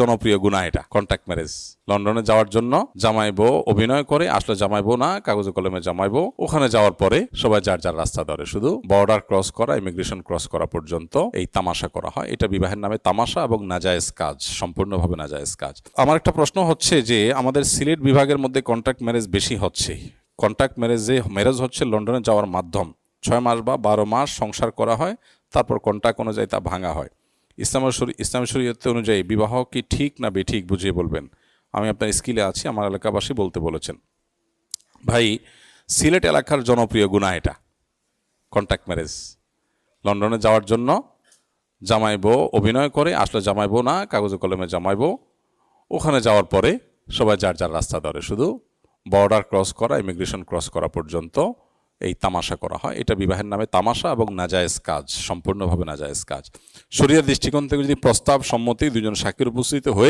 জনপ্রিয় গুনাহ এটা কন্ট্যাক্ট ম্যারেজ। লন্ডনে যাওয়ার জন্য জামাই বউ অভিনয় করে, আসলে জামাই বউ না, কাগজে কলমে জামাই বউ। ওখানে যাওয়ার পরে সবাই যার যার রাস্তা ধরে, শুধু বর্ডার ক্রস করা, ইমিগ্রেশন ক্রস করা পর্যন্ত এই তামাশা করা হয়। এটা বিবাহের নামে তামাশা এবং নাজায়েজ কাজ, সম্পূর্ণভাবে নাজায়েজ কাজ। আমার একটা প্রশ্ন হচ্ছে যে আমাদের সিলেট বিভাগের মধ্যে কন্ট্যাক্ট ম্যারেজ বেশি হচ্ছে। কন্ট্যাক্ট ম্যারেজ হচ্ছে লন্ডনে যাওয়ার মাধ্যম। 6 মাস বা 12 মাস সংসার করা হয়, তারপর কন্ট্যাক্ট অনুযায়ী তা ভাঙা হয়। ইসলাম শরীয়ত অনুযায়ী বিবাহ কি ঠিক না বেঠিক বুঝিয়ে বলবেন। আমি আপনার স্কিলে আছি, আমার এলাকাবাসী বলতে বলেছেন। ভাই, সিলেট এলাকার জনপ্রিয় গুনাহ এটা কন্ট্যাক্ট ম্যারেজ। লন্ডনে যাওয়ার জন্য জামাই বউ অভিনয় করে, আসলে জামাই বউ না, কাগজে কলমে জামাই বউ। ওখানে যাওয়ার পরে সবাই যার যার রাস্তা ধরে, শুধু বর্ডার ক্রস করা, ইমিগ্রেশন ক্রস করা পর্যন্ত এই তামাশা করা হয়। এটা বিবাহের নামে তামাশা এবং নাজায়েজ কাজ, সম্পূর্ণভাবে নাজায়েজ কাজ। শরীয়তের দৃষ্টিকোণ থেকে যদি প্রস্তাব সম্মতি দুজন সাক্ষীর উপস্থিত হয়ে